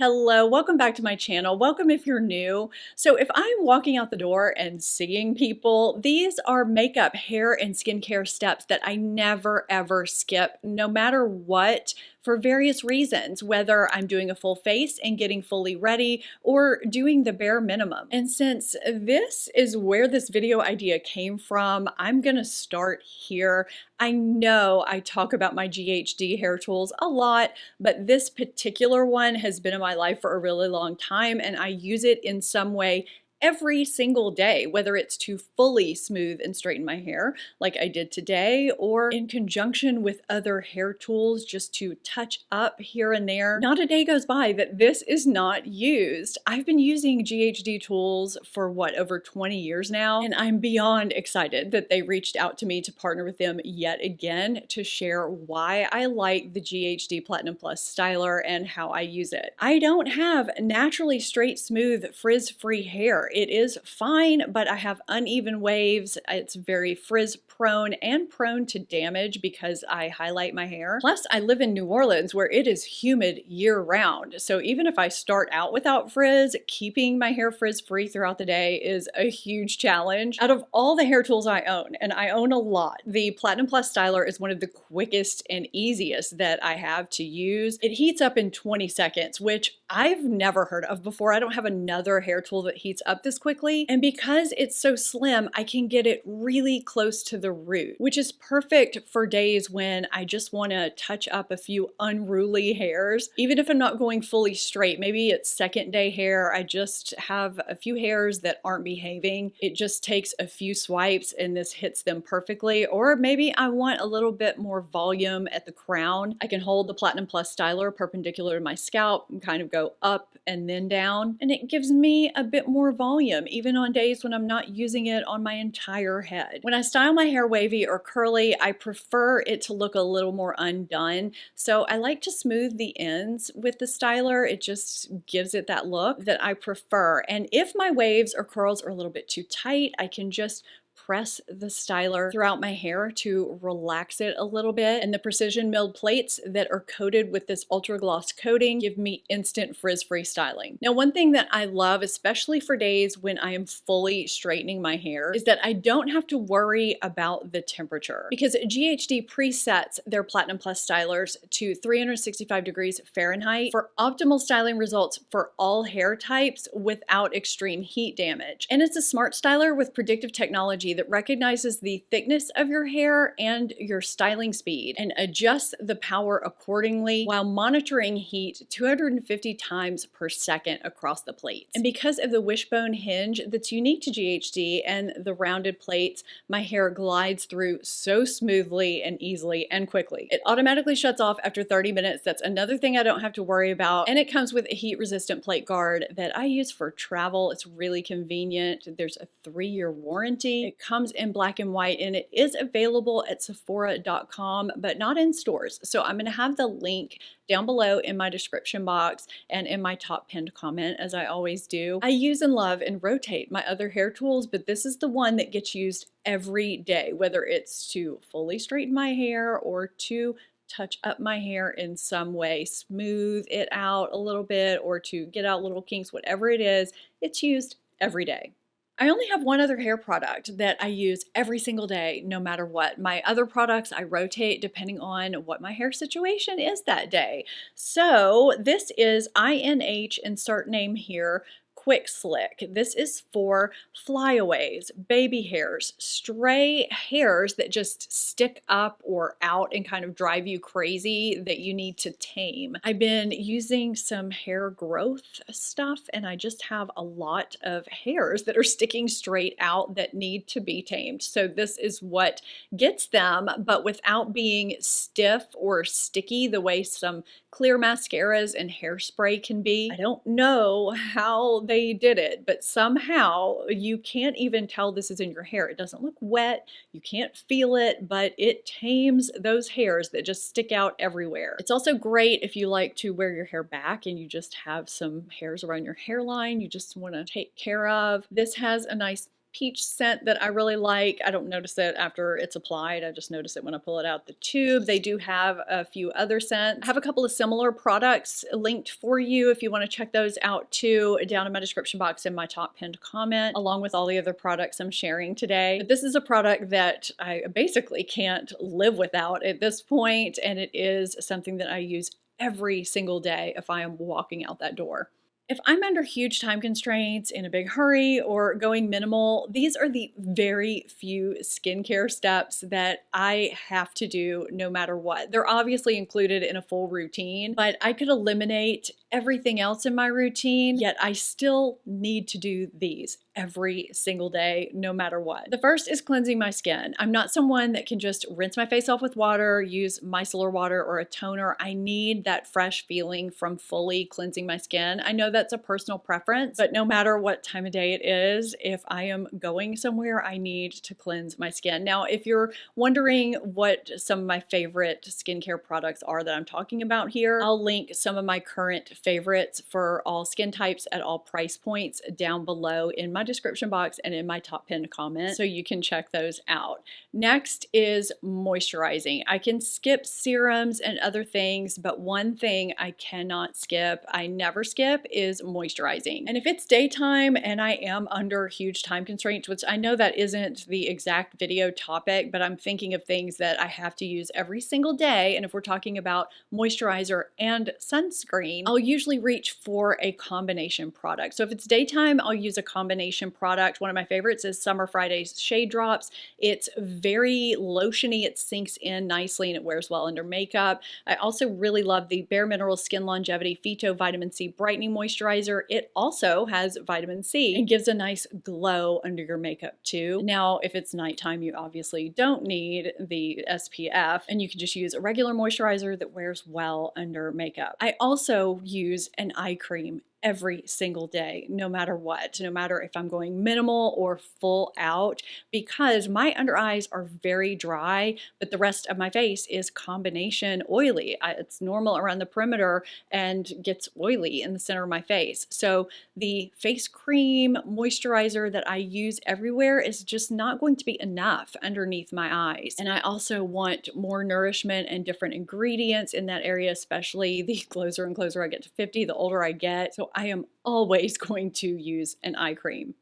Hello, welcome back to my channel. Welcome if you're new. So if I'm walking out the door and seeing people, these are makeup, hair, and skincare steps that I never ever skip, no matter what, for various reasons, whether I'm doing a full face and getting fully ready or doing the bare minimum. And since this is where this video idea came from, I'm gonna start here. I know I talk about my GHD hair tools a lot, but this particular one has been in my life for a really long time, and I use it in some way every single day, whether it's to fully smooth and straighten my hair like I did today, or in conjunction with other hair tools just to touch up here and there. Not a day goes by that this is not used. I've been using GHD tools for what, over 20 years now, and I'm beyond excited that they reached out to me to partner with them yet again to share why I like the GHD Platinum Plus styler and how I use it. I don't have naturally straight, smooth, frizz-free hair. It is fine, but I have uneven waves. It's very frizz prone and prone to damage because I highlight my hair. Plus, I live in New Orleans where it is humid year round. So even if I start out without frizz, keeping my hair frizz free throughout the day is a huge challenge. Out of all the hair tools I own, and I own a lot, the Platinum Plus styler is one of the quickest and easiest that I have to use. It heats up in 20 seconds, which I've never heard of before. I don't have another hair tool that heats up this quickly. And because it's so slim, I can get it really close to the root, which is perfect for days when I just want to touch up a few unruly hairs. Even if I'm not going fully straight, maybe it's second day hair, I just have a few hairs that aren't behaving. It just takes a few swipes and this hits them perfectly. Or maybe I want a little bit more volume at the crown. I can hold the Platinum Plus styler perpendicular to my scalp and kind of go up and then down, and it gives me a bit more volume even on days when I'm not using it on my entire head. When I style my hair wavy or curly, I prefer it to look a little more undone, so I like to smooth the ends with the styler. It just gives it that look that I prefer. And if my waves or curls are a little bit too tight, I can just press the styler throughout my hair to relax it a little bit. And the precision milled plates that are coated with this ultra gloss coating give me instant frizz-free styling. Now, one thing that I love, especially for days when I am fully straightening my hair, is that I don't have to worry about the temperature, because GHD presets their Platinum Plus stylers to 365 degrees Fahrenheit for optimal styling results for all hair types without extreme heat damage. And it's a smart styler with predictive technology that recognizes the thickness of your hair and your styling speed and adjusts the power accordingly while monitoring heat 250 times per second across the plates. And because of the wishbone hinge that's unique to GHD and the rounded plates, my hair glides through so smoothly and easily and quickly. It automatically shuts off after 30 minutes. That's another thing I don't have to worry about. And it comes with a heat-resistant plate guard that I use for travel. It's really convenient. There's a 3-year warranty. It comes in black and white, and it is available at Sephora.com, but not in stores. So I'm going to have the link down below in my description box and in my top pinned comment, as I always do. I use and love and rotate my other hair tools, but this is the one that gets used every day, whether it's to fully straighten my hair or to touch up my hair in some way, smooth it out a little bit, or to get out little kinks, whatever it is, it's used every day. I only have one other hair product that I use every single day, no matter what. My other products I rotate depending on what my hair situation is that day. So this is INH, insert name here, Quick Slick. This is for flyaways, baby hairs, stray hairs that just stick up or out and kind of drive you crazy that you need to tame. I've been using some hair growth stuff, and I just have a lot of hairs that are sticking straight out that need to be tamed. So this is what gets them, but without being stiff or sticky the way some clear mascaras and hairspray can be. I don't know how they did it, but somehow you can't even tell this is in your hair. It doesn't look wet, you can't feel it, but it tames those hairs that just stick out everywhere. It's also great if you like to wear your hair back and you just have some hairs around your hairline you just want to take care of. This has a nice peach scent that I really like. I don't notice it after it's applied. I just notice it when I pull it out the tube. They do have a few other scents. I have a couple of similar products linked for you if you want to check those out too, down in my description box in my top pinned comment, along with all the other products I'm sharing today. But this is a product that I basically can't live without at this point, and it is something that I use every single day if I am walking out that door. If I'm under huge time constraints, in a big hurry, or going minimal, these are the very few skincare steps that I have to do no matter what. They're obviously included in a full routine, but I could eliminate everything else in my routine, yet I still need to do these every single day, no matter what. The first is cleansing my skin. I'm not someone that can just rinse my face off with water, use micellar water or a toner. I need that fresh feeling from fully cleansing my skin. I know that's a personal preference, but no matter what time of day it is, if I am going somewhere, I need to cleanse my skin. Now, if you're wondering what some of my favorite skincare products are that I'm talking about here, I'll link some of my current favorites for all skin types at all price points down below in my description box and in my top pinned comment, so you can check those out. Next is moisturizing. I can skip serums and other things, but one thing I cannot skip, I never skip, is moisturizing. And if it's daytime and I am under huge time constraints, which I know that isn't the exact video topic, but I'm thinking of things that I have to use every single day, and if we're talking about moisturizer and sunscreen, I'll usually reach for a combination product. So if it's daytime, I'll use a combination product. One of my favorites is Summer Fridays Shade Drops. It's very lotiony, it sinks in nicely, and it wears well under makeup. I also really love the Bare Minerals Skin Longevity Phyto Vitamin C Brightening Moisturizer. It also has vitamin C and gives a nice glow under your makeup too. Now, if it's nighttime, you obviously don't need the SPF, and you can just use a regular moisturizer that wears well under makeup. I also use an eye cream every single day, no matter what, no matter if I'm going minimal or full out, because my under eyes are very dry, but the rest of my face is combination oily. It's normal around the perimeter and gets oily in the center of my face. So the face cream moisturizer that I use everywhere is just not going to be enough underneath my eyes. And I also want more nourishment and different ingredients in that area, especially the closer and closer I get to 50, the older I get. So I am always going to use an eye cream.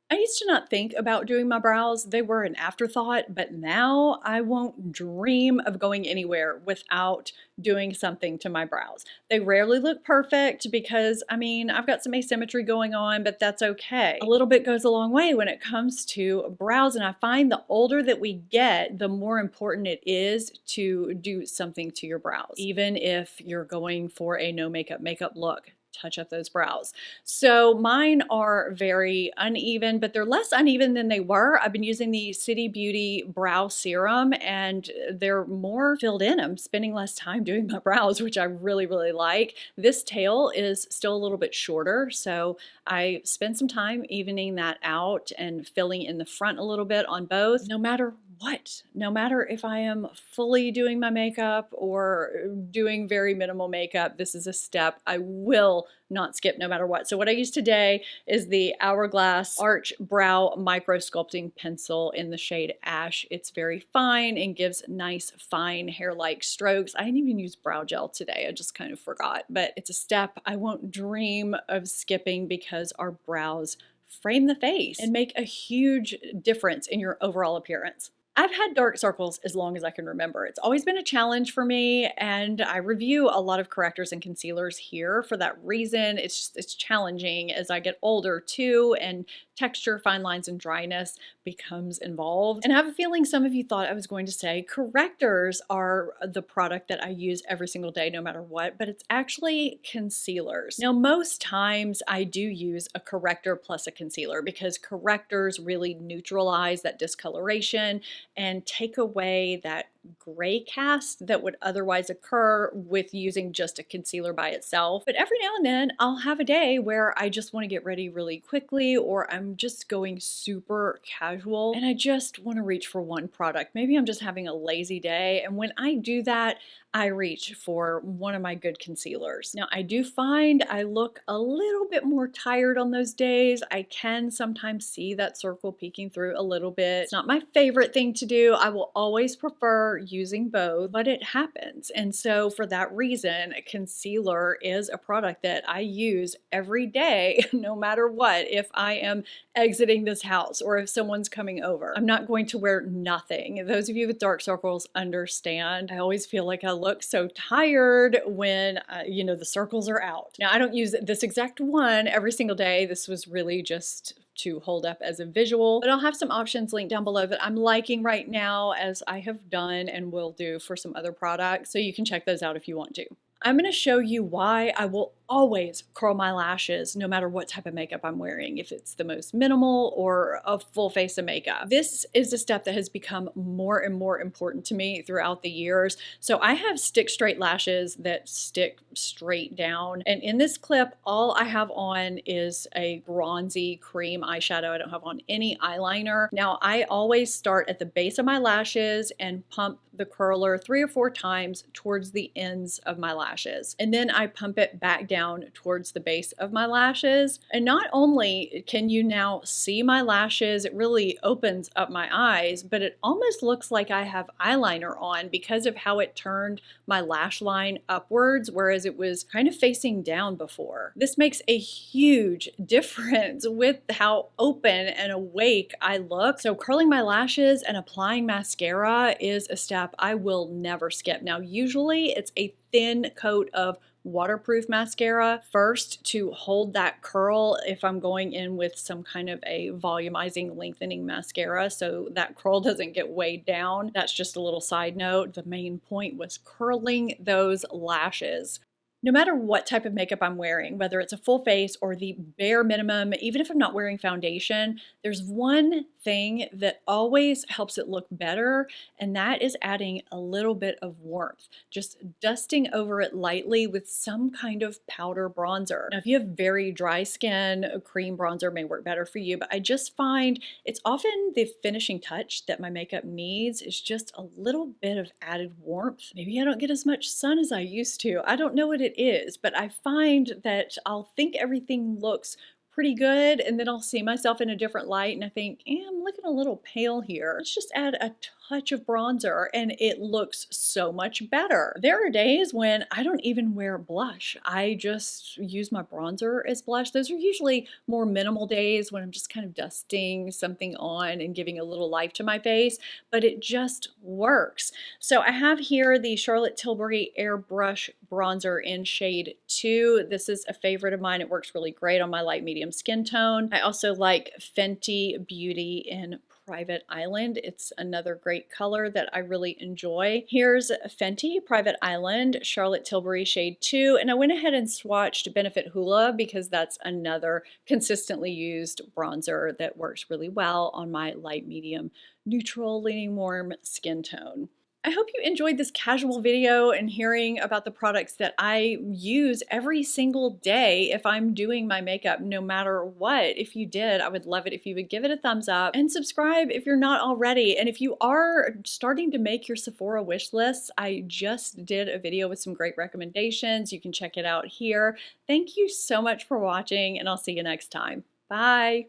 I used to not think about doing my brows. They were an afterthought, but now I won't dream of going anywhere without doing something to my brows. They rarely look perfect because, I mean, I've got some asymmetry going on, but that's okay. A little bit goes a long way when it comes to brows, and I find the older that we get, the more important it is to do something to your brows, even if you're going for a no makeup look. Touch up those brows. So mine are very uneven, but they're less uneven than they were. I've been using the City Beauty Brow Serum and they're more filled in. I'm spending less time doing my brows, which I really, really like. This tail is still a little bit shorter, so I spend some time evening that out and filling in the front a little bit on both, no matter what. No matter if I am fully doing my makeup or doing very minimal makeup, this is a step I will not skip no matter what. So what I use today is the Hourglass Arch Brow Micro Sculpting Pencil in the shade Ash. It's very fine and gives nice fine hair-like strokes. I didn't even use brow gel today. I just kind of forgot, but it's a step I won't dream of skipping because our brows frame the face and make a huge difference in your overall appearance. I've had dark circles as long as I can remember. It's always been a challenge for me, and I review a lot of correctors and concealers here for that reason. It's challenging as I get older too, and texture, fine lines, and dryness becomes involved. And I have a feeling some of you thought I was going to say correctors are the product that I use every single day no matter what, but it's actually concealers. Now, most times I do use a corrector plus a concealer because correctors really neutralize that discoloration and take away that gray cast that would otherwise occur with using just a concealer by itself. But every now and then I'll have a day where I just want to get ready really quickly, or I'm just going super casual and I just want to reach for one product. Maybe I'm just having a lazy day, and when I do that, I reach for one of my good concealers. Now, I do find I look a little bit more tired on those days. I can sometimes see that circle peeking through a little bit. It's not my favorite thing to do. I will always prefer using both, but it happens. And so for that reason, concealer is a product that I use every day, no matter what. If I am exiting this house or if someone's coming over, I'm not going to wear nothing. Those of you with dark circles understand. I always feel like I look so tired when, the circles are out. Now, I don't use this exact one every single day. This was really just to hold up as a visual, but I'll have some options linked down below that I'm liking right now, as I have done and will do for some other products. So you can check those out if you want to. I'm going to show you why I will always curl my lashes no matter what type of makeup I'm wearing, if it's the most minimal or a full face of makeup. This is a step that has become more and more important to me throughout the years. So I have stick straight lashes that stick straight down. And in this clip, all I have on is a bronzy cream eyeshadow. I don't have on any eyeliner. Now, I always start at the base of my lashes and pump the curler 3 or 4 times towards the ends of my lashes. And then I pump it back down towards the base of my lashes. And not only can you now see my lashes, it really opens up my eyes, but it almost looks like I have eyeliner on because of how it turned my lash line upwards, whereas it was kind of facing down before. This makes a huge difference with how open and awake I look. So curling my lashes and applying mascara is a step I will never skip. Now, usually it's a thin coat of waterproof mascara first to hold that curl if I'm going in with some kind of a volumizing, lengthening mascara, so that curl doesn't get weighed down. That's just a little side note. The main point was curling those lashes. No matter what type of makeup I'm wearing, whether it's a full face or the bare minimum, even if I'm not wearing foundation, there's one thing that always helps it look better, and that is adding a little bit of warmth. Just dusting over it lightly with some kind of powder bronzer. Now, if you have very dry skin, a cream bronzer may work better for you, but I just find it's often the finishing touch that my makeup needs is just a little bit of added warmth. Maybe I don't get as much sun as I used to. I don't know what it is, but I find that I'll think everything looks pretty good, and then I'll see myself in a different light and I think, I'm looking a little pale here. Let's just add a touch of bronzer and it looks so much better. There are days when I don't even wear blush. I just use my bronzer as blush. Those are usually more minimal days when I'm just kind of dusting something on and giving a little life to my face, but it just works. So I have here the Charlotte Tilbury Airbrush Bronzer in shade 2. This is a favorite of mine. It works really great on my light medium skin tone. I also like Fenty Beauty in Private Island. It's another great color that I really enjoy. Here's Fenty Private Island Charlotte Tilbury shade 2, and I went ahead and swatched Benefit Hoola because that's another consistently used bronzer that works really well on my light medium neutral leaning warm skin tone. I hope you enjoyed this casual video and hearing about the products that I use every single day if I'm doing my makeup, no matter what. If you did, I would love it if you would give it a thumbs up and subscribe if you're not already. And if you are starting to make your Sephora wish lists, I just did a video with some great recommendations. You can check it out here. Thank you so much for watching, and I'll see you next time. Bye.